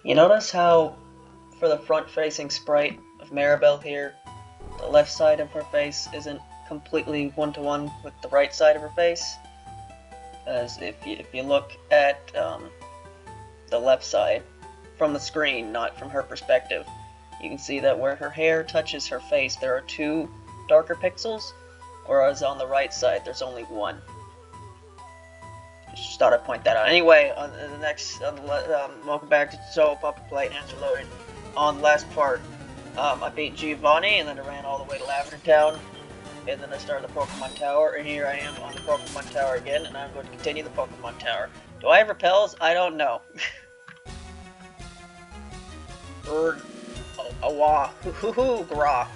You notice how, for the front-facing sprite of Maribel here, the left side of her face isn't completely one-to-one with the right side of her face? As if you look at the left side from the screen, not from her perspective, you can see that where her hair touches her face, there are two darker pixels, whereas on the right side, there's only one. Just thought I'd point that out. Anyway, on the next, welcome back to Touhou Puppet Play, Answer Loaded. On the last part, I beat Giovanni, and then I ran all the way to Lavender Town, and then I started the Pokemon Tower, and here I am on the Pokemon Tower again, and I'm going to continue the Pokemon Tower. Do I have repels? I don't know. Bird, awa, hoo hoo gra.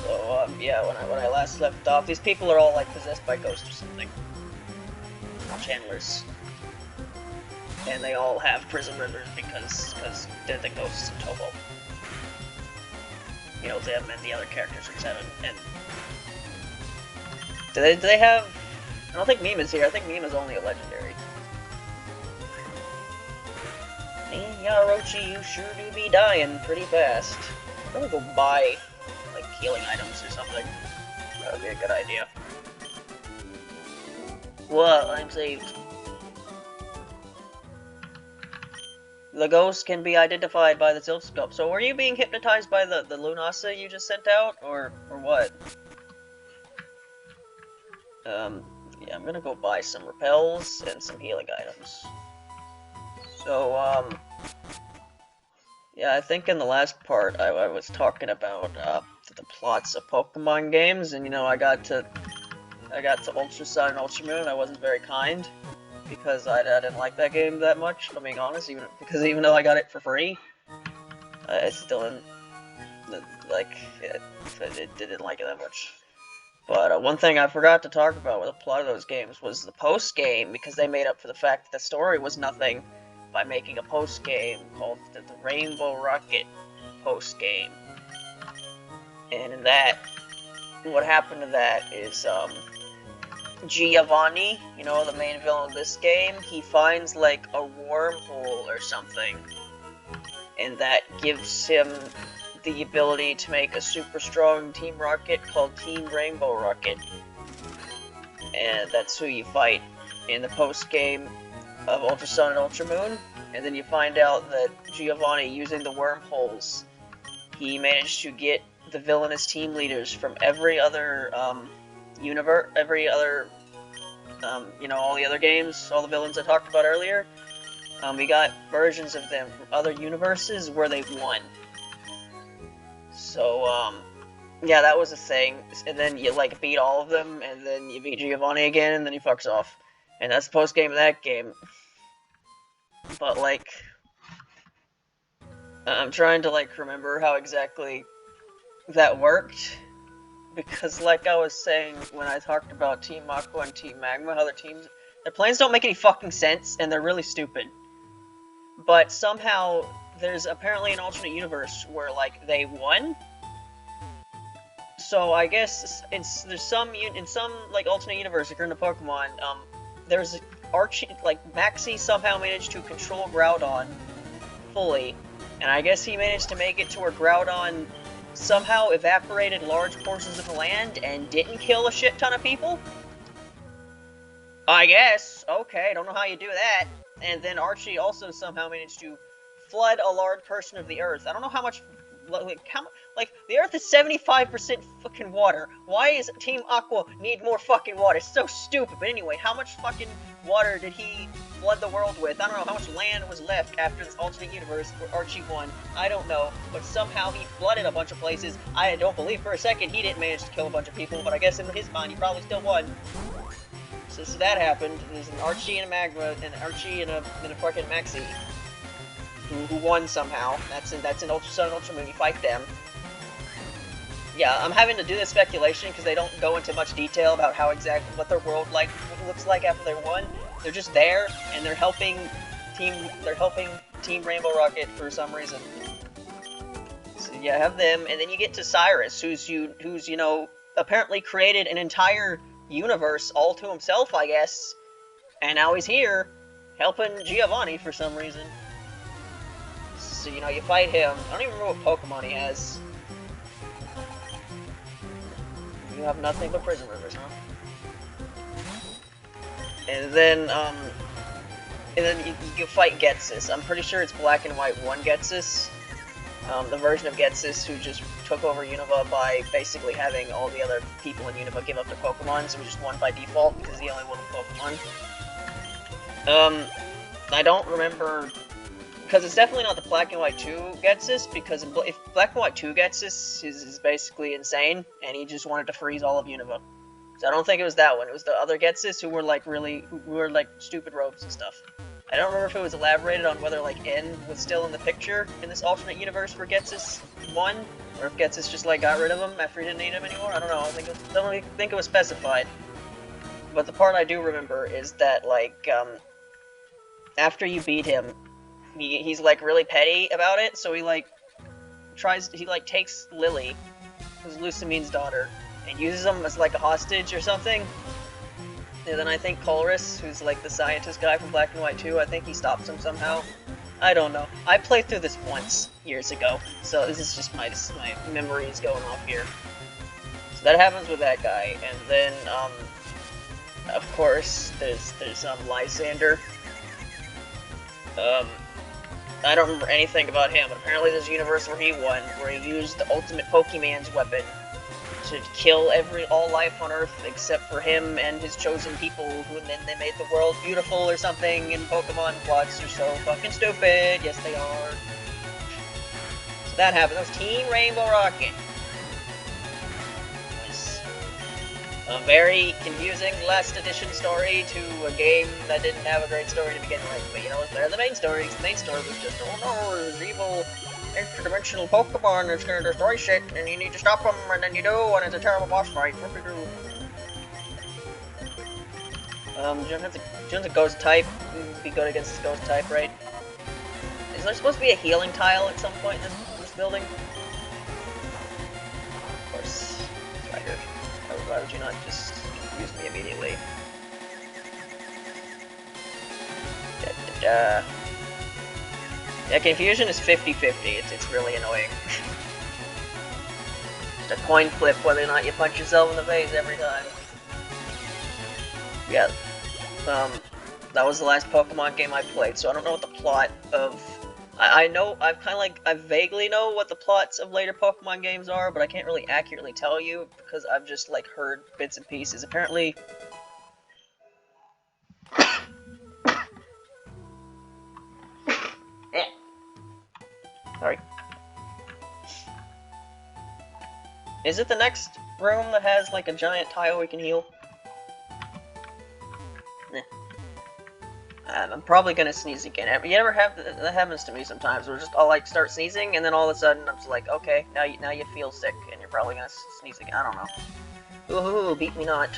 So, yeah, when I last left off, these people are all, like, possessed by ghosts or something. Channelers. And they all have prison rivers because they're the ghosts of Touhou. You know, them and the other characters from 7. And do they have... I don't think Mima's here. I think Mima's only a legendary. Man, Yarochi, you sure do be dying pretty fast. I'm gonna go buy, like, healing items or something. That would be a good idea. Well, I'm saved. The ghost can be identified by the silpscope. So were you being hypnotized by the Lunasa you just sent out, or what? Yeah, I'm gonna go buy some repels and some healing items. So, yeah, I think in the last part I was talking about, the plots of Pokemon games, and, you know, I got to Ultra Sun and Ultra Moon, I wasn't very kind. Because I didn't like that game that much, if I'm being honest, even though I got it for free, I still didn't, like, didn't like it that much. But one thing I forgot to talk about with a plot of those games was the post-game, because they made up for the fact that the story was nothing by making a post-game called the Rainbow Rocket post-game. And in that, what happened to that is, Giovanni, you know, the main villain of this game, he finds, like, a wormhole or something, and that gives him the ability to make a super strong Team Rocket called Team Rainbow Rocket. And that's who you fight in the post-game of Ultra Sun and Ultra Moon, and then you find out that Giovanni, using the wormholes, he managed to get the villainous team leaders from every other, universe, you know, all the other games, all the villains I talked about earlier, we got versions of them from other universes where they won. So, yeah, that was a thing, and then you, like, beat all of them, and then you beat Giovanni again, and then he fucks off. And that's the post-game of that game. But, like, I'm trying to, like, remember how exactly that worked. Because, like I was saying when I talked about Team Aqua and Team Magma, how their plans don't make any fucking sense, and they're really stupid. But somehow, there's apparently an alternate universe where, like, they won? So I guess in some like, alternate universe, according to Pokemon, there's Archie, like, Maxie somehow managed to control Groudon fully, and I guess he managed to make it to where Groudon somehow evaporated large portions of the land and didn't kill a shit ton of people? I guess. Okay, don't know how you do that. And then Archie also somehow managed to flood a large portion of the Earth. I don't know how much... Like, the Earth is 75% fucking water. Why does Team Aqua need more fucking water? It's so stupid. But anyway, how much fucking water did he flood the world with? I don't know how much land was left after this alternate universe where Archie won. I don't know. But somehow he flooded a bunch of places. I don't believe for a second he didn't manage to kill a bunch of people, but I guess in his mind he probably still won. So that happened. There's an Archie and a Magma, and an Archie and a fucking Maxie. Who won somehow. That's in Ultra Sun and Ultra Moon. You fight them. Yeah, I'm having to do this speculation because they don't go into much detail about how exactly what their world looks like after they won. They're just there and they're helping Team Rainbow Rocket for some reason. So you have them, and then you get to Cyrus, who's you know, apparently created an entire universe all to himself, I guess. And now he's here. helping Giovanni for some reason. So, you know, you fight him. I don't even remember what Pokemon he has. You have nothing but prison rivers, huh? And then you fight Getsus. I'm pretty sure it's Black and White 1 Getsus. The version of Getsus who just took over Unova by basically having all the other people in Unova give up their Pokemon, so we just won by default because he only won with Pokemon. I don't remember, because it's definitely not the Black and White 2 Getsus, because if Black and White 2 Getsus is basically insane, and he just wanted to freeze all of Unova. So I don't think it was that one, it was the other Getsus who were like stupid robes and stuff. I don't remember if it was elaborated on whether like N was still in the picture in this alternate universe for Getsus 1, or if Getsus just like got rid of him after he didn't need him anymore. I don't know. I don't think it was specified. But the part I do remember is that like after you beat him, he's like really petty about it. So he takes Lily, who's Lucamine's daughter, and uses him as like a hostage or something. And then I think Colress, who's like the scientist guy from Black and White 2, I think he stops him somehow. I don't know. I played through this once, years ago, so this is just my memories going off here. So that happens with that guy, and then, of course, there's Lysander. I don't remember anything about him, but apparently there's a universe where he won, where he used the ultimate Pokemon's weapon to kill all life on Earth except for him and his chosen people, and then they made the world beautiful or something, and Pokemon plots are so fucking stupid. Yes, they are. So that happened. That was Team Rainbow Rocket. It was a very confusing last edition story to a game that didn't have a great story to begin with, but you know, it's better than the main story. The main story was just, oh no, there's evil interdimensional Pokemon that's gonna destroy shit, and you need to stop them, and then you do, and it's a terrible boss fight. Jun's a ghost type. You'd be good against this ghost type, right? Is there supposed to be a healing tile at some point in this building? Of course. It's right here. Why would you not just use me immediately? Yeah, confusion is 50-50. It's really annoying. Just a coin flip whether or not you punch yourself in the face every time. Yeah. That was the last Pokemon game I played, so I don't know what the plot of... I vaguely know what the plots of later Pokemon games are, but I can't really accurately tell you, because I've just, like, heard bits and pieces. Apparently... Sorry. Is it the next room that has, like, a giant tile we can heal? Eh. I'm probably gonna sneeze again. You ever have that happens to me sometimes, where I'll like start sneezing, and then all of a sudden I'm just like, okay, now you feel sick, and you're probably gonna sneeze again. I don't know. Ooh, beat me not.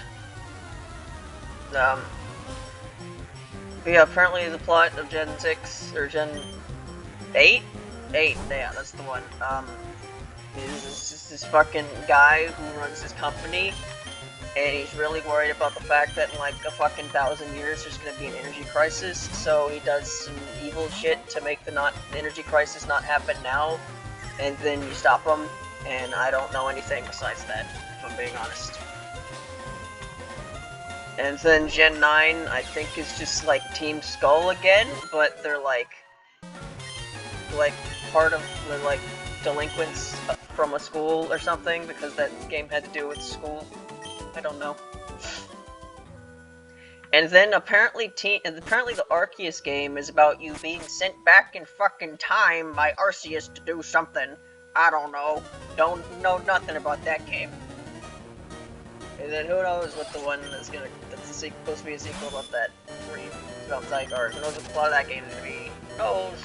But yeah, apparently the plot of Gen 6 or Gen 8. 8, yeah, that's the one. Is this fucking guy who runs this company, and he's really worried about the fact that in like a fucking 1,000 years there's gonna be an energy crisis, so he does some evil shit to make the energy crisis not happen now, and then you stop him, and I don't know anything besides that, if I'm being honest. And then Gen 9, I think, is just like Team Skull again, but they're like part of the like delinquents from a school or something, because that game had to do with school. I don't know. And then apparently the Arceus game is about you being sent back in fucking time by Arceus to do something. I don't know. Don't know nothing about that game. And then who knows what the one that's supposed to be a sequel about that, where you about Zygarde. Who knows what the plot of that game is gonna be? Who knows?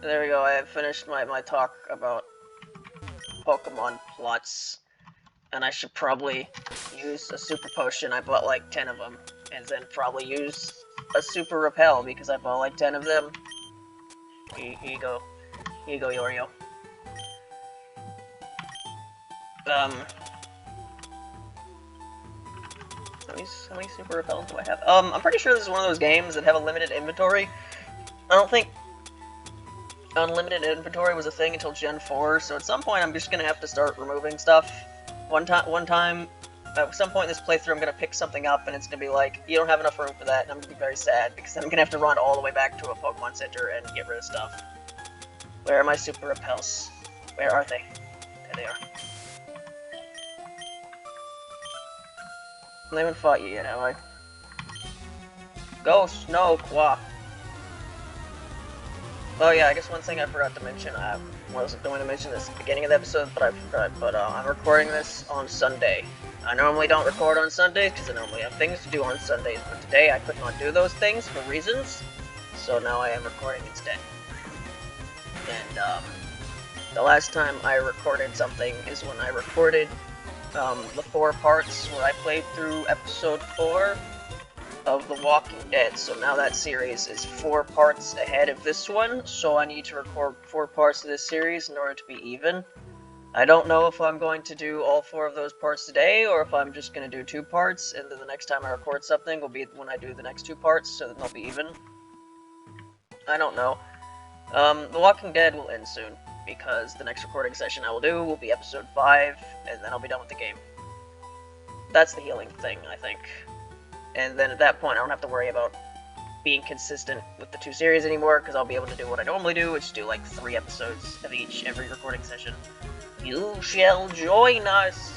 There we go, I have finished my talk about Pokemon plots. And I should probably use a super potion. I bought like 10 of them. And then probably use a super repel because I bought like 10 of them. Here you go. Here you go, Yorio. How many super repels do I have? I'm pretty sure this is one of those games that have a limited inventory. I don't think unlimited inventory was a thing until Gen 4, so at some point I'm just gonna have to start removing stuff. One time, at some point in this playthrough, I'm gonna pick something up and it's gonna be like, you don't have enough room for that, and I'm gonna be very sad, because then I'm gonna have to run all the way back to a Pokemon Center and get rid of stuff. Where are my super repels? Where are they? There they are. I haven't fought you yet, have I? Ghost, no, Qua. Oh yeah, I guess one thing I forgot to mention, I wasn't going to mention this at the beginning of the episode, but I forgot, but I'm recording this on Sunday. I normally don't record on Sundays, because I normally have things to do on Sundays, but today I could not do those things for reasons, so now I am recording instead. And, the last time I recorded something is when I recorded, the 4 parts where I played through episode 4 of The Walking Dead, so now that series is 4 parts ahead of this one, so I need to record 4 parts of this series in order to be even. I don't know if I'm going to do all 4 of those parts today, or if I'm just going to do 2 parts, and then the next time I record something will be when I do the next 2 parts, so that they'll be even. I don't know. The Walking Dead will end soon, because the next recording session I will do will be episode 5, and then I'll be done with the game. That's the healing thing, I think. And then at that point, I don't have to worry about being consistent with the 2 series anymore, because I'll be able to do what I normally do, which is do like 3 episodes of each every recording session. You shall join us!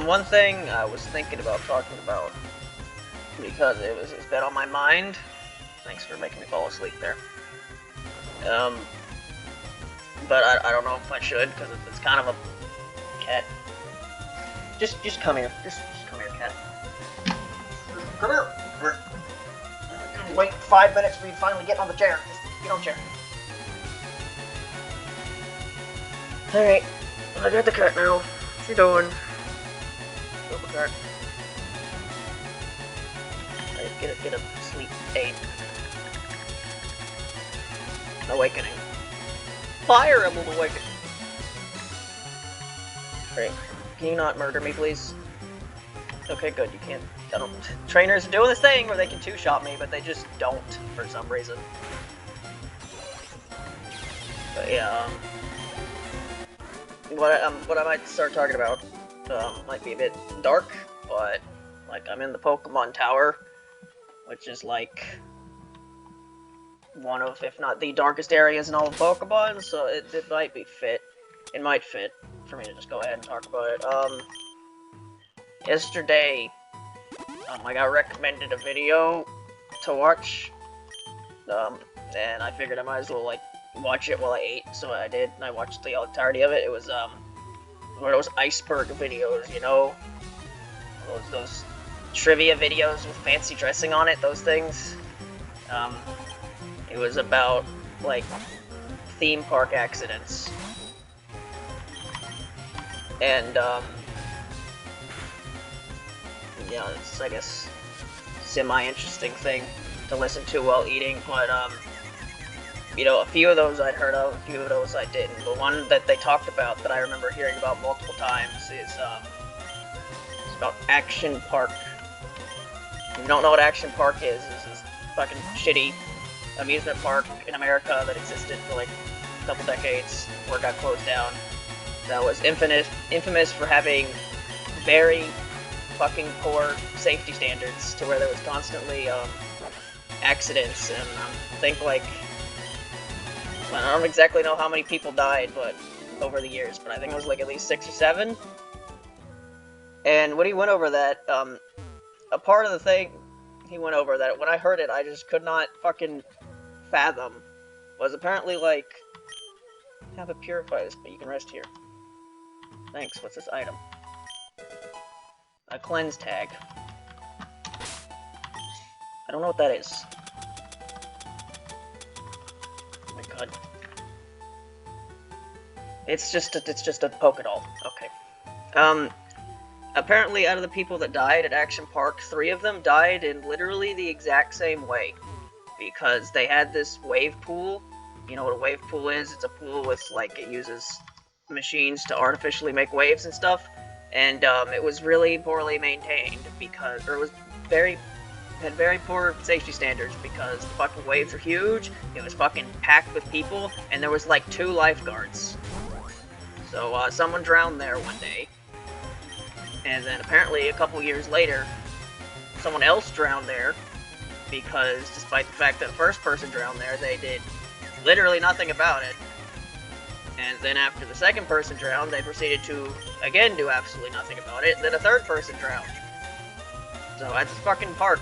One thing I was thinking about talking about, because it's been on my mind. Thanks for making me fall asleep there. But I don't know if I should, because it's kind of a cat. Just come here. Just come here, cat. Come here. Come here. Wait 5 minutes for you to finally get on the chair. Just get on the chair. Alright. I got the cat now. What you doing? Go the cat. Alright, get a sleep aid. Awakening. Fire Emblem Awakening! Great. Can you not murder me, please? Okay, good, you can't. I don't. Trainers are doing this thing where they can 2-shot me, but they just don't, for some reason. But yeah, what I might start talking about, might be a bit dark, but, like, I'm in the Pokémon Tower, which is, like, one of, if not the darkest areas in all of Pokemon, so it might be fit. It might fit for me to just go ahead and talk about it. Yesterday, I got recommended a video to watch, and I figured I might as well, like, watch it while I ate, so I did, and I watched the entirety of it. It was, one of those iceberg videos, you know? Those trivia videos with fancy dressing on it, those things. It was about, like, theme park accidents. And, yeah, it's, I guess, semi-interesting thing to listen to while eating, but, you know, a few of those I'd heard of, a few of those I didn't. The one that they talked about that I remember hearing about multiple times is, it's about Action Park. If you don't know what Action Park is, it's this fucking shitty amusement park in America that existed for like a couple decades before it got closed down. That was infamous for having very fucking poor safety standards, to where there was constantly accidents, and I think like, I don't exactly know how many people died, but over the years, but I think it was like at least 6 or 7. And when he went over that, a part of the thing he went over that when I heard it, I just could not fucking fathom, was apparently like, have it purify this, but you can rest here. Thanks, what's this item? A cleanse tag. I don't know what that is. Oh my god. It's just a Pokédoll. Okay. Apparently out of the people that died at Action Park, 3 of them died in literally the exact same way. because they had this wave pool. You know what a wave pool is? It's a pool with, like, it uses machines to artificially make waves and stuff, and it was really poorly maintained because, or it was had very poor safety standards because the fucking waves are huge, it was fucking packed with people, and there was like 2 lifeguards. So someone drowned there one day, and then apparently a couple years later, someone else drowned there, because despite the fact that the first person drowned there, they did literally nothing about it. And then after the second person drowned, they proceeded to, again, do absolutely nothing about it, and then a third person drowned. So at this fucking park,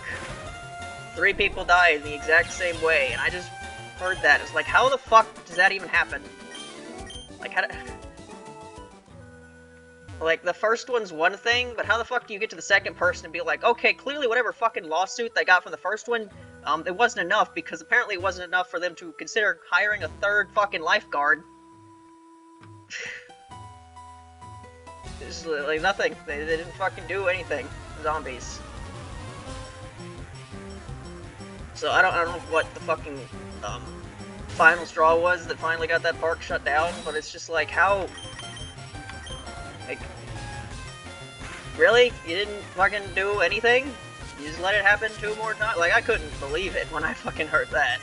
3 people died in the exact same way, and I just heard that. It's like, how the fuck does that even happen? Like, how do... Like, the first one's one thing, but how the fuck do you get to the second person and be like, okay, clearly whatever fucking lawsuit they got from the first one, it wasn't enough, because apparently it wasn't enough for them to consider hiring a third fucking lifeguard. It's like nothing. They didn't fucking do anything. Zombies. So I don't know what the fucking final straw was that finally got that park shut down, but it's just like, how, like, really? You didn't fucking do anything? You just let it happen 2 more times? Like, I couldn't believe it when I fucking heard that.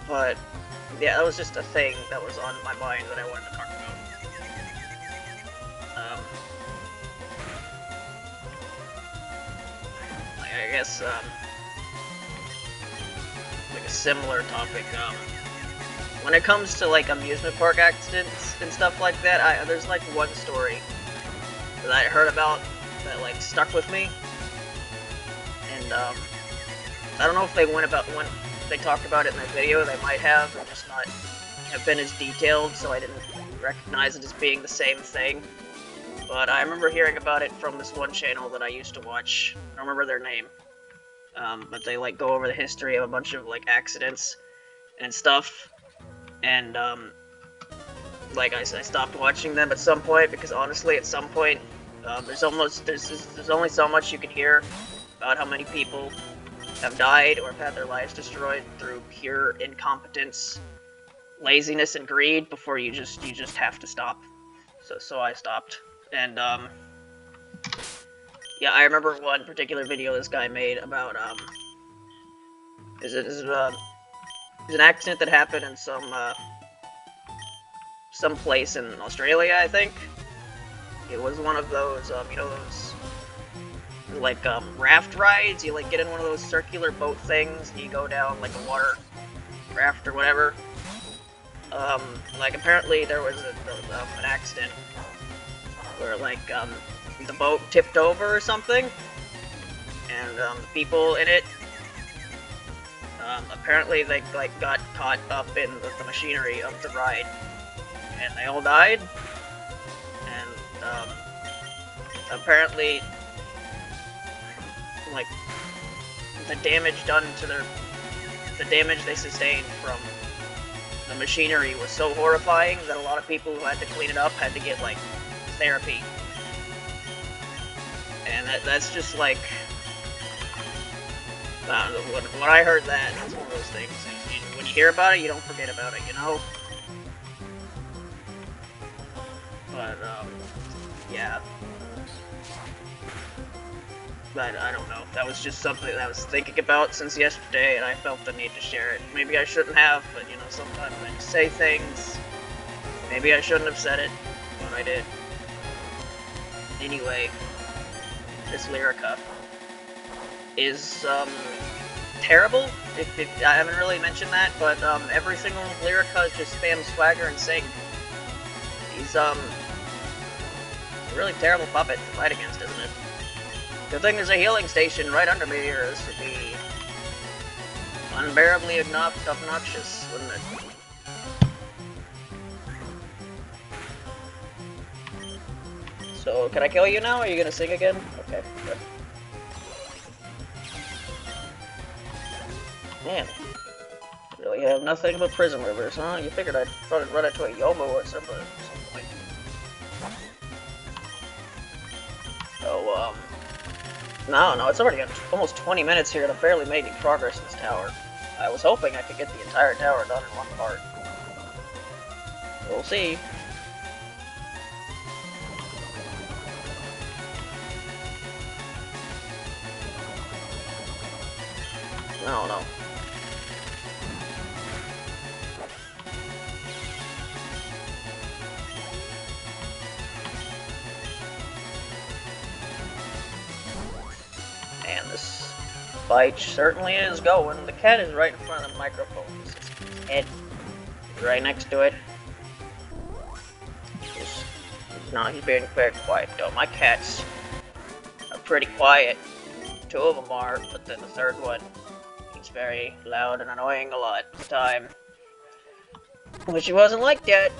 But yeah, that was just a thing that was on my mind that I wanted to talk about. I guess, like a similar topic, when it comes to, like, amusement park accidents and stuff like that, there's, like, one story that I heard about that, like, stuck with me, and, I don't know if they when they talked about it in their video. They might have, or just not have been as detailed, so I didn't recognize it as being the same thing. But I remember hearing about it from this one channel that I used to watch. I don't remember their name. But they, like, go over the history of a bunch of, like, accidents and stuff. And, like, I stopped watching them at some point, because honestly, at some point, there's only so much you can hear about how many people have died or have had their lives destroyed through pure incompetence, laziness, and greed before you just have to stop. So I stopped. And yeah, I remember one particular video this guy made about is an accident that happened in some place in Australia, I think. It was one of those you know, those, like, raft rides. You, like, get in one of those circular boat things, and you go down, like, a water raft or whatever. Like, apparently there was an accident where, like, the boat tipped over or something, and, the people in it, apparently they, like, got caught up in the machinery of the ride, and they all died, and, apparently, like, the damage they sustained from the machinery was so horrifying that a lot of people who had to clean it up had to get, like, therapy. And that's just, like, when I heard that, it's one of those things. When you hear about it, you don't forget about it, you know? But, yeah. But I don't know. That was just something that I was thinking about since yesterday, and I felt the need to share it. Maybe I shouldn't have, but, you know, sometimes I just say things. Maybe I shouldn't have said it, but I did. Anyway, this Lyrica is, terrible. I haven't really mentioned that, but, every single Lyrica just spams Swagger and Sing. He's, a really terrible puppet to fight against, isn't it? Good thing there's a healing station right under me here. This would be unbearably obnoxious, wouldn't it? So, can I kill you now? Are you gonna sing again? Okay, good. Man, really have nothing but prison rivers, huh? You figured I'd run into a Yomo or something at some point. So, No, it's already almost 20 minutes here and I'm barely making progress in this tower. I was hoping I could get the entire tower done in one part. We'll see. No. And this fight certainly is going. The cat is right in front of the microphone. His head is right next to it. He's being very quiet though. My cats are pretty quiet. 2 of them are, but then the third one, he's very loud and annoying a lot of the time. Which he wasn't like that.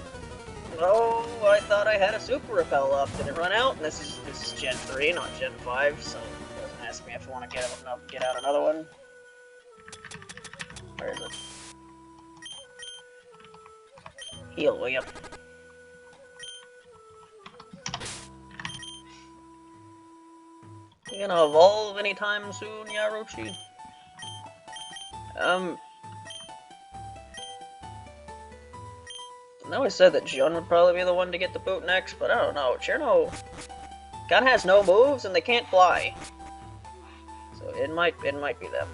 Oh, I thought I had a super repel up. Did it run out? And this is Gen 3, not Gen 5, so it doesn't ask me if I want to get out another one. Where is it? Heal, will ya? You gonna evolve anytime soon, Yaroshi? I always said that Jun would probably be the one to get the boot next, but I don't know. Cherno kind of has no moves and they can't fly, so it might be them.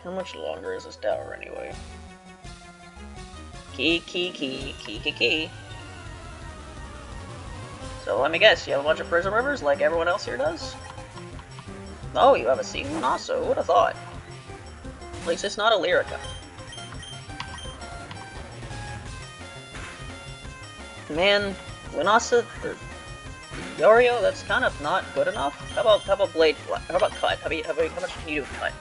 How much longer is this tower anyway? Key. So let me guess, you have a bunch of Prism Rivers like everyone else here does? Oh, you have a Season also, who would have thought? At least it's not a Lyrica. Man, Lunasa or Yorio, that's kind of not good enough. How about Blade Flat? How about Cut? How much can you do with Cut?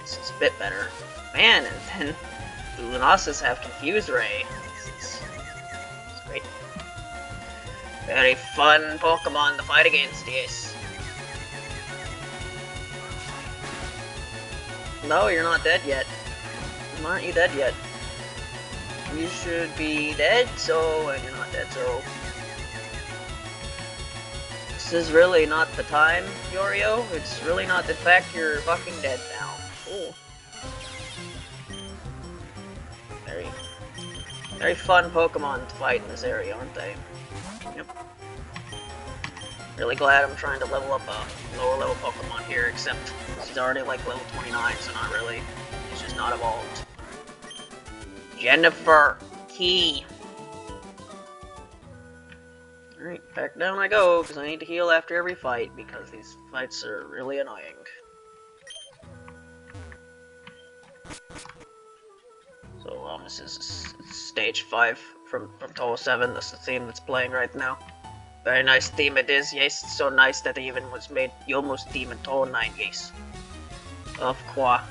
This is a bit better. Man, and then the Lunasas have Confuse Ray. It's great. Very fun Pokemon to fight against, yes. No, you're not dead yet. Why aren't you dead yet? You should be dead, and you're not dead, so... This is really not the time, Yorio. It's really not the fact you're fucking dead now. Cool. Very fun Pokemon to fight in this area, aren't they? Yep. Really glad I'm trying to level up a lower level Pokemon here, except she's already like level 29, so not really. She's just not evolved. Jennifer Key. Alright, back down I go, because I need to heal after every fight, because these fights are really annoying. So, this is stage 5 from Touhou 7, that's the theme that's playing right now. Very nice theme it is, yes, it's so nice that it even was made Yomu's theme in Touhou 9, yes. Of course.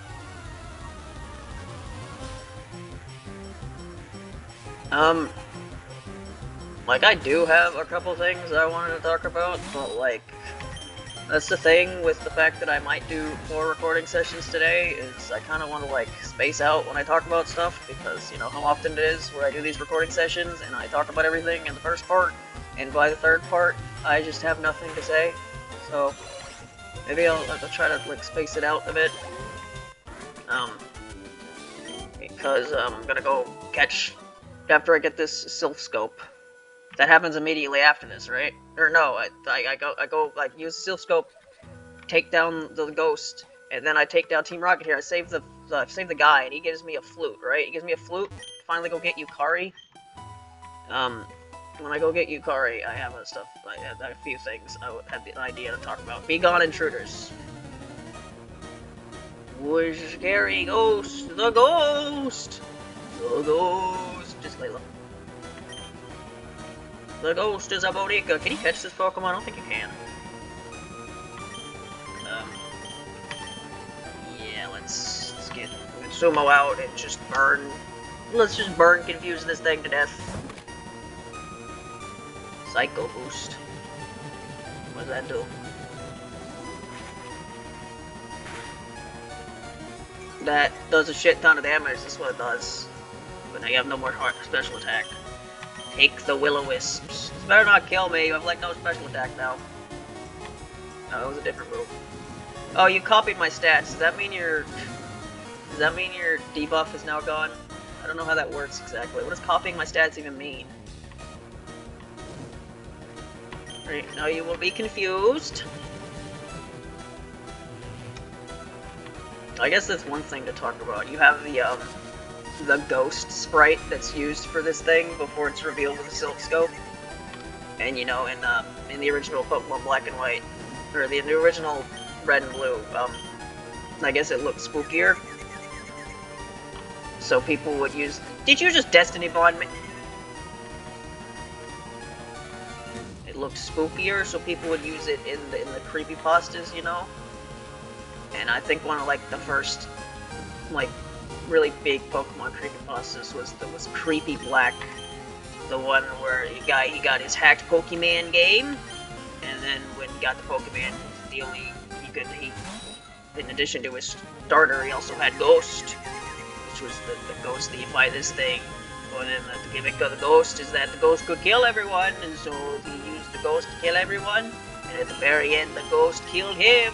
Like, I do have a couple things I wanted to talk about, but, like, that's the thing with the fact that I might do 4 recording sessions today, is I kind of want to, like, space out when I talk about stuff, because, you know, how often it is where I do these recording sessions, and I talk about everything in the first part, and by the third part, I just have nothing to say, so maybe I'll try to, like, space it out a bit, because I'm gonna go catch, after I get this Sylph Scope. That happens immediately after this, right? Or no, I go like use Sylph Scope, take down the ghost, and then I take down Team Rocket here. I save the guy, and he gives me a flute, right? He gives me a flute. Finally, go get Yukari. When I go get Yukari, I have I have a few things I would have the idea to talk about. Be gone, intruders. Where's the scary ghost? The ghost. The ghost. Just Layla. The ghost is a Bodika. Can you catch this Pokemon? I don't think you can. Yeah, let's get Sumo out and just burn. Let's just burn, confuse this thing to death. Psycho Boost. What does that do? That does a shit ton of damage. That's what it does. But now you have no more special attack. Take the Will-O-Wisps. This better not kill me. You have like no special attack now. No, that was a different move. Oh, you copied my stats. Does that mean your debuff is now gone? I don't know how that works exactly. What does copying my stats even mean? Right, now you will be confused. I guess that's one thing to talk about. You have the ghost sprite that's used for this thing before it's revealed with the Silk Scope. And you know, in the original Pokemon Black and White, or the original Red and Blue, I guess it looked spookier. So people would use... Did you just Destiny Bond me? It looked spookier, so people would use it in the creepypastas, you know? And I think one of like the first like really big Pokemon creepypastas was Creepy Black, the one where he got his hacked Pokemon game, and then when he got the Pokemon, he in addition to his starter, he also had Ghost, which was the ghost that you fight this thing. But then the gimmick of the Ghost is that the Ghost could kill everyone, and so he used the Ghost to kill everyone, and at the very end, the Ghost killed him.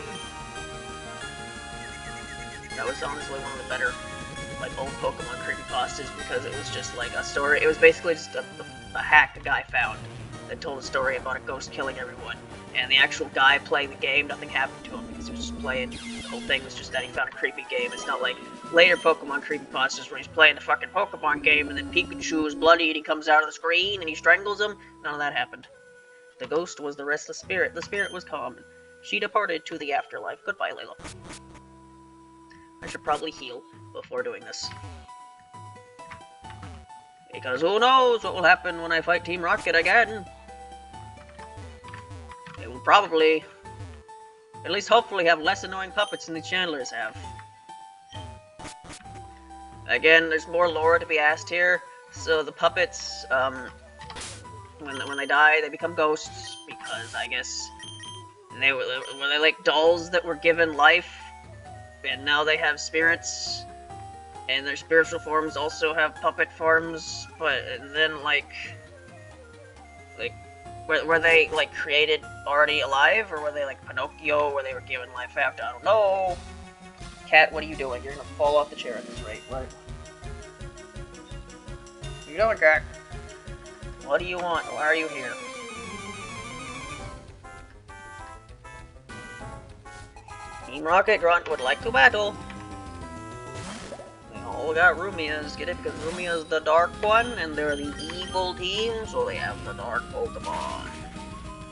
That was honestly one of the better, like, old Pokemon creepypastas, because it was just like a story. It was basically just a hack a guy found that told a story about a ghost killing everyone. And the actual guy playing the game, nothing happened to him because he was just playing. The whole thing was just that he found a creepy game. It's not like later Pokemon creepypastas where he's playing the fucking Pokemon game and then Pikachu is bloody and he comes out of the screen and he strangles him. None of that happened. The ghost was the restless spirit. The spirit was calm. She departed to the afterlife. Goodbye, Layla. I should probably heal before doing this. Because who knows what will happen when I fight Team Rocket again? It will probably, at least hopefully, have less annoying puppets than the Chandlers have. Again, there's more lore to be asked here. So the puppets, when they die, they become ghosts because I guess were they like dolls that were given life. And now they have spirits, and their spiritual forms also have puppet forms, but then, like, were they, like, created already alive, or were they, like, Pinocchio, where they were given life after? I don't know. Cat, what are you doing? You're gonna fall off the chair at this rate, right? What are you doing, Cat? What do you want? Why are you here? Team Rocket Grunt would like to battle. We all got Rumias. Get it? Because Rumia's the dark one, and they're the evil team, so they have the dark Pokemon.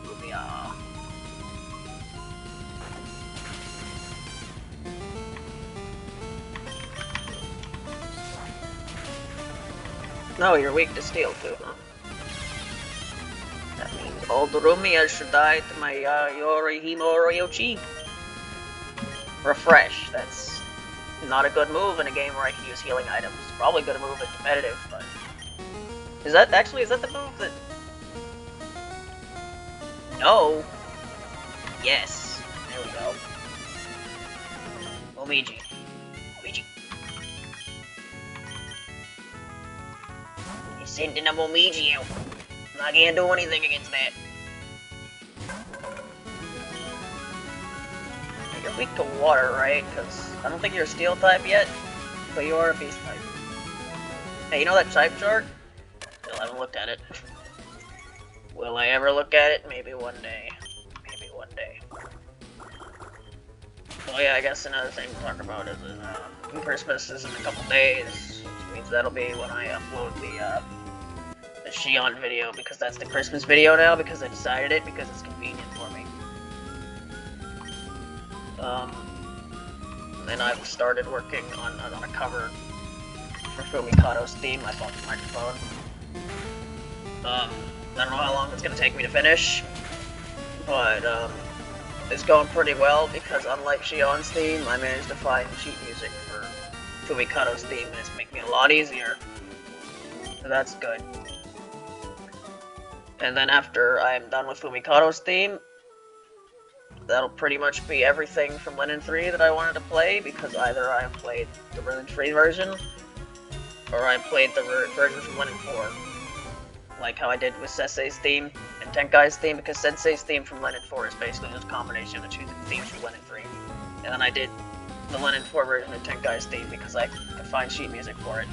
Rumia. No, you're weak to steel too, huh? That means all the Rumias should die to my Yorihimo Ryochi. Refresh. That's not a good move in a game where I can use healing items. Probably a good move in competitive, but... Is that the move that... No! Yes. There we go. Omiji. He's sending a Omiji out. I can't do anything against that. You're weak to water, right? Because I don't think you're a steel type yet, but you are a beast type. Hey, you know that type chart? Still haven't looked at it. Will I ever look at it? Maybe one day. Maybe one day. Oh yeah, I guess another thing to talk about is Christmas is in a couple days, which means that'll be when I upload the Shion video, because that's the Christmas video now, because I decided it, because it's convenient for me. Then I've started working on a cover for Fumikado's theme. I bought the microphone. I don't know how long it's gonna take me to finish, but it's going pretty well because unlike Shion's theme, I managed to find sheet music for Fumikado's theme, and it's making it a lot easier. So that's good. And then after I'm done with Fumikado's theme, that'll pretty much be everything from Linen 3 that I wanted to play, because either I have played the Linen 3 version, or I played the version from Len and 4. Like how I did with Sensei's theme and Tenkai's theme, because Sensei's theme from Len and 4 is basically just a combination of the two themes from Len and 3. And then I did the Len and 4 version of Tenkai's theme because I could find sheet music for it.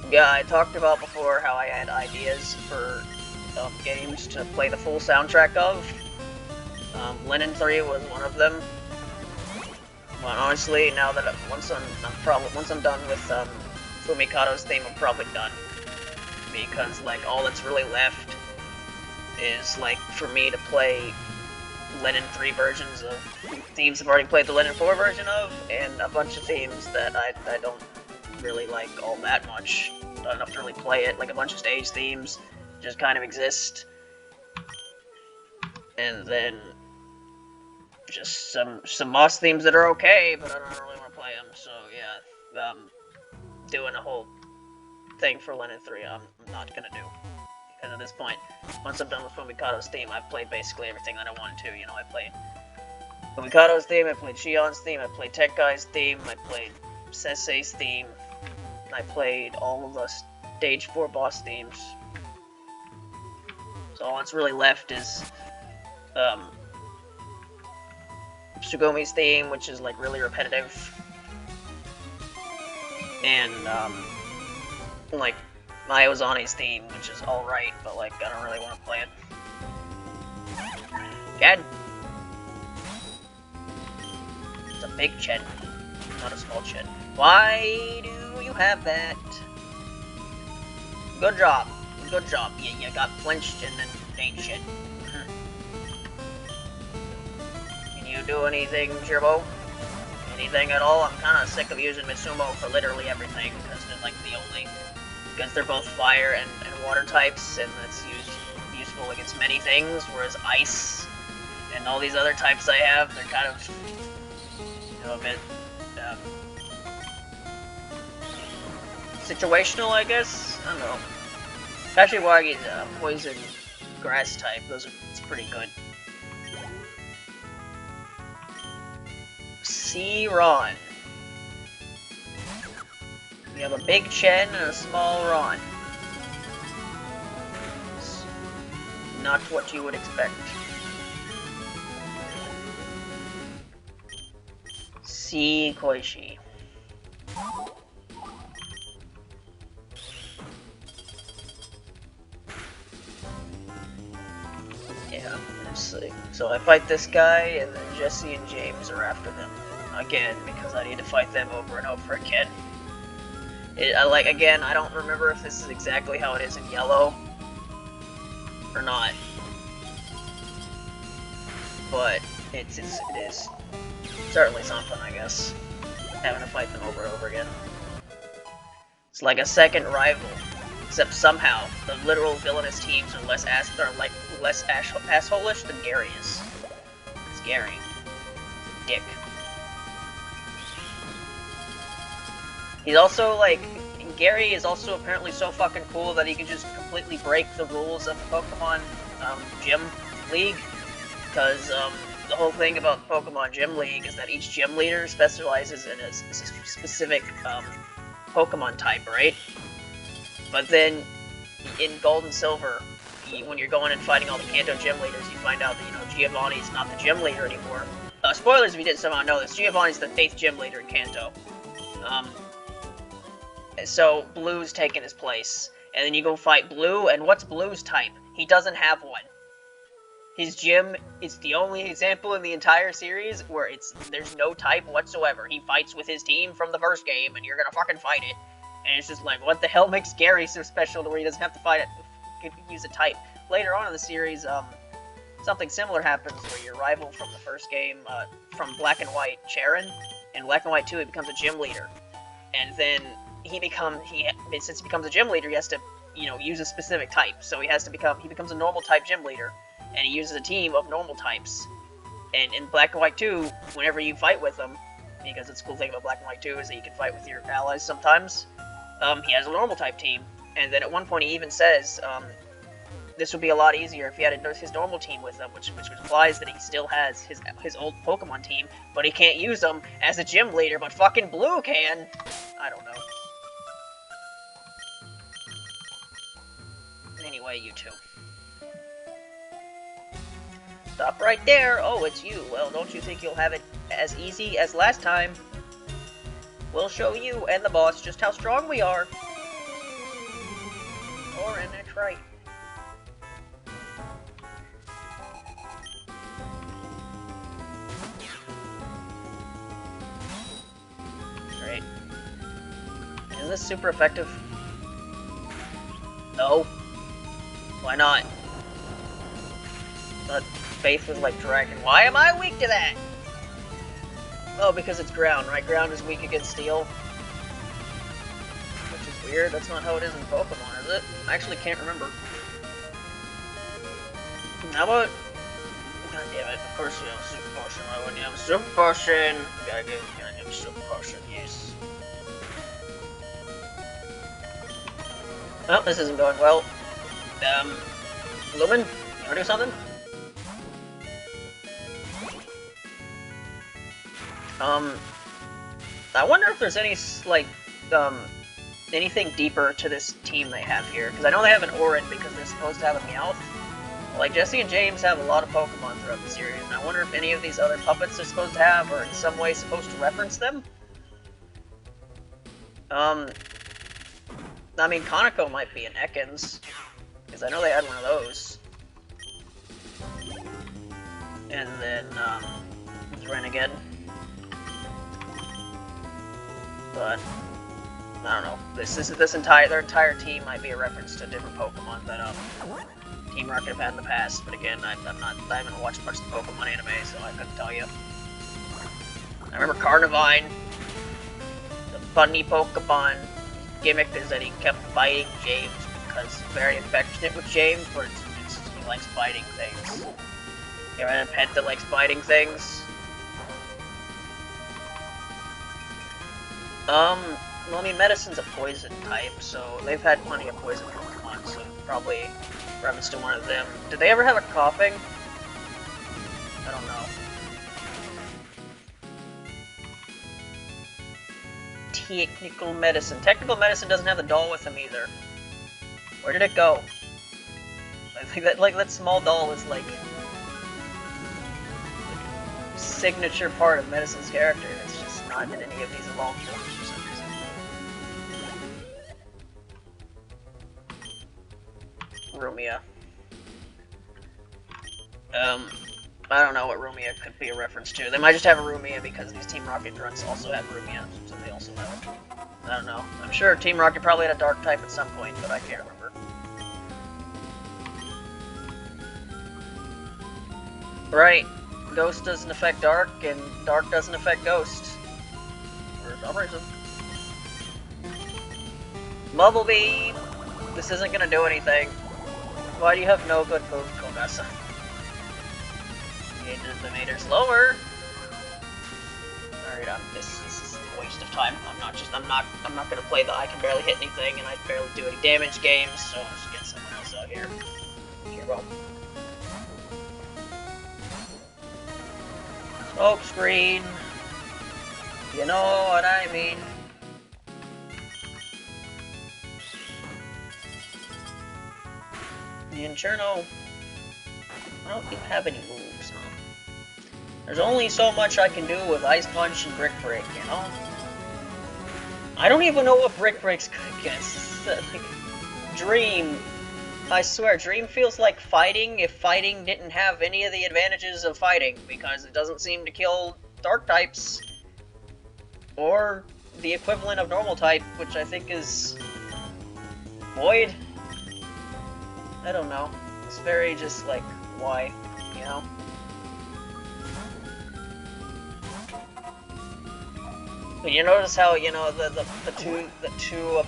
Yeah, I talked about before how I had ideas for games to play the full soundtrack of. Len and 3 was one of them. But honestly, now that once I'm done with Fumikado's theme, I'm probably done, because like all that's really left is like for me to play Len and 3 versions of themes I've already played the Len and 4 version of, and a bunch of themes that I don't really like all that much. Not enough to really play it, like a bunch of stage themes just kind of exist, and then just some boss themes that are okay, but I don't really want to play them. So yeah, doing a whole thing for Len and 3, I'm not gonna do, because at this point, once I'm done with Fumikado's theme, I've played basically everything that I wanted to. You know, I played Fumikado's theme, I played Shion's theme, I played Tenkai's theme, I played Sensei's theme, I played all of the Stage 4 boss themes. So all that's really left is Sugumi's theme, which is like really repetitive, and like Mayozani's theme, which is alright, but like I don't really want to play it. Again, it's a big Chen, not a small Chen. Why do you have that? Good job. Good job. You got flinched and then ain't shit. Can you do anything, Shirbo? Anything at all? I'm kind of sick of using Mitsumo for literally everything, because they're like the only... Because they're both fire and water types, and that's useful against many things, whereas ice and all these other types I have, they're kind of, you know, a bit situational, I guess? I don't know. Kashiwagi's poison grass type, it's pretty good. C-Ron. We have a big Chen and a small Ron. It's not what you would expect. C. Koishi. Yeah, let's see. So I fight this guy, and then Jesse and James are after them. Again, because I need to fight them over and over again. Again, I don't remember if this is exactly how it is in Yellow, or not. But it is certainly something, I guess, having to fight them over and over again. It's like a second rival, except somehow the literal villainous teams are less asshole-ish than Gary is. It's Gary. It's a dick. He's also, like, Gary is also apparently so fucking cool that he can just completely break the rules of the Pokemon Gym League. Because the whole thing about the Pokemon Gym League is that each gym leader specializes in a specific Pokemon type, right? But then in Gold and Silver, when you're going and fighting all the Kanto gym leaders, you find out that, you know, Giovanni's not the gym leader anymore. Spoilers if you didn't somehow know this, Giovanni's the 8th gym leader in Kanto. So Blue's taken his place, and then you go fight Blue, and what's Blue's type? He doesn't have one. His gym is the only example in the entire series where there's no type whatsoever. He fights with his team from the first game, and you're gonna fucking fight it. And it's just like, what the hell makes Gary so special to where he doesn't have to fight it, use a type? Later on in the series, something similar happens where your rival from the first game, from Black and White, Charon, in Black and White 2, he becomes a gym leader. And then since he becomes a gym leader, he has to, you know, use a specific type. So he becomes a normal type gym leader, and he uses a team of normal types. And in Black and White 2, whenever you fight with him, because it's a cool thing about Black and White 2 is that you can fight with your allies sometimes, he has a normal type team. And then at one point he even says, this would be a lot easier if he had his normal team with him, which implies that he still has his old Pokemon team, but he can't use them as a gym leader, but fucking Blue can! I don't know. Anyway, you two. Stop right there! Oh, it's you. Well, don't you think you'll have it as easy as last time? We'll show you and the boss just how strong we are. Or in that's right. Great. Is this super effective? No. Why not? But Faith was like Dragon. Why am I weak to that? Oh, because it's ground, right? Ground is weak against steel. Which is weird. That's not how it is in Pokemon, is it? I actually can't remember. How about... God damn it. Of course you have a Super Potion. Why wouldn't you have a Super Potion? Gotta give a Super Potion, yes. Well, this isn't going well. Lumen, you wanna do something? I wonder if there's any, like, anything deeper to this team they have here. Because I know they have an Orin because they're supposed to have a Meowth. Like, Jesse and James have a lot of Pokemon throughout the series, and I wonder if any of these other puppets they're supposed to have are in some way supposed to reference them? I mean, Kaneko might be an Ekans, because I know they had one of those. And then, Renegade. But I don't know. Their entire team might be a reference to different Pokemon that Team Rocket have had in the past. But again, I haven't watched much of the Pokemon anime, so I couldn't tell you. I remember Carnivine. The funny Pokemon gimmick is that he kept biting James because he's very affectionate with James, but he likes biting things. You ever had a pet that likes biting things? Well, I mean, Medicine's a poison type, so they've had plenty of poison Pokemon, so probably reference to one of them. Did they ever have a coughing? I don't know. Technical Medicine. Technical Medicine doesn't have the doll with him either. Where did it go? I think that, like, that small doll is, like signature part of Medicine's character. It's just not in any of these evolved forms for some reason. Rumia. I don't know what Rumia could be a reference to. They might just have a Rumia because these Team Rocket grunts also have Rumia, so they also have it. I don't know. I'm sure Team Rocket probably had a Dark type at some point, but I can't remember. Right. Ghost doesn't affect Dark, and Dark doesn't affect Ghost. For some reason. Bumblebee! This isn't gonna do anything. Why do you have no good move, Kogasa? The meter slower. Alright, this is a waste of time. I'm not gonna play the I can barely hit anything and I barely do any damage games, so I'll just get someone else out here. Hero. Smoke screen. You know what I mean. The Inferno. I don't even have any moves, huh? There's only so much I can do with Ice Punch and Brick Break, you know? I don't even know what Brick Break's good against. Like, Dream. I swear, Dream feels like fighting if fighting didn't have any of the advantages of fighting, because it doesn't seem to kill Dark types. Or the equivalent of Normal type, which I think is Void? I don't know. It's very just like, why, you know? But you notice how, you know, the two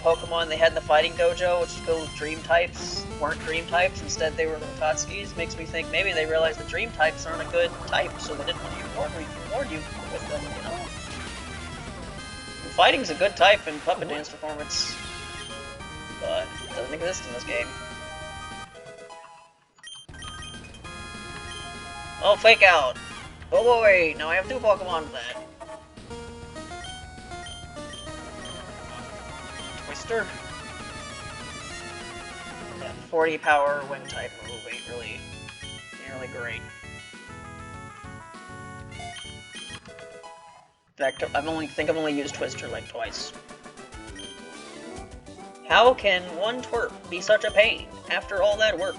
Pokemon they had in the fighting dojo, which go with Dream types, weren't Dream types, instead they were the Tatskis? Makes me think maybe they realized the Dream types aren't a good type, so they didn't want to reward you with them, you know? And fighting's a good type in Puppet Dance Performance, but it doesn't exist in this game. Oh, fake out! Oh boy, now I have 2 Pokemon for that. Twister. Yeah, 40 power wind type move ain't really great. In fact, I've only used Twister like twice. How can one twerp be such a pain after all that work?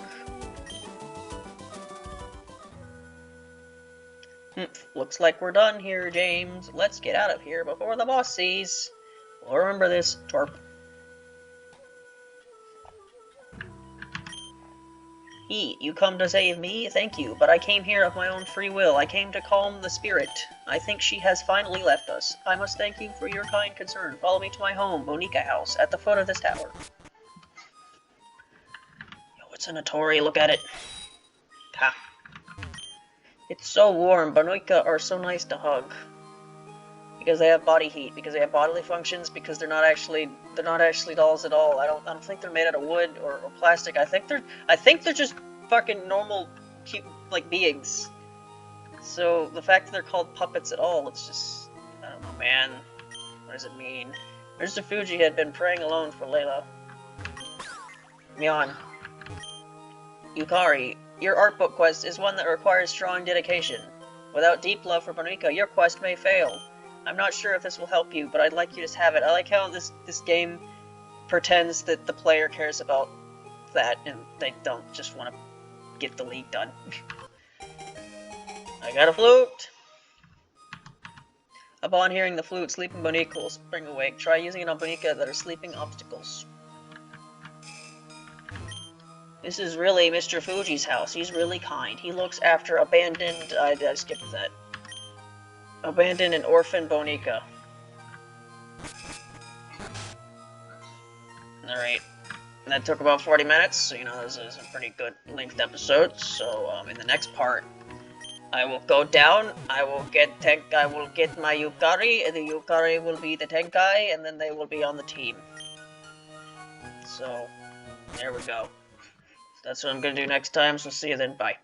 Looks like we're done here, James. Let's get out of here before the boss sees. Well, remember this, twerp. You come to save me? Thank you, but I came here of my own free will. I came to calm the spirit. I think she has finally left us. I must thank you for your kind concern. Follow me to my home, Bonica House, at the foot of this tower. Yo, it's a Notori, look at it. Ha. It's so warm. Bonica are so nice to hug. Because they have body heat, because they have bodily functions, because they're not actually dolls at all. I don't think they're made out of wood or plastic. I think they're just fucking normal, cute, like, beings. So the fact that they're called puppets at all, it's just, I don't know, man. What does it mean? Mr. Fuji had been praying alone for Layla. Mion. Yukari, your art book quest is one that requires strong dedication. Without deep love for Bonica, your quest may fail. I'm not sure if this will help you, but I'd like you to have it. I like how this game pretends that the player cares about that, and they don't just want to get the league done. I got a flute! Upon hearing the flute, sleeping Bonica will spring awake. Try using it on Bonica that are sleeping obstacles. This is really Mr. Fuji's house. He's really kind. He looks after abandoned... I skipped that. Abandoned and orphan Bonica. Alright. That took about 40 minutes, so you know, this is a pretty good length episode. So, in the next part, I will go down, I will get my Yukari, and the Yukari will be the Tenkai, and then they will be on the team. So, there we go. That's what I'm gonna do next time, so see you then, bye.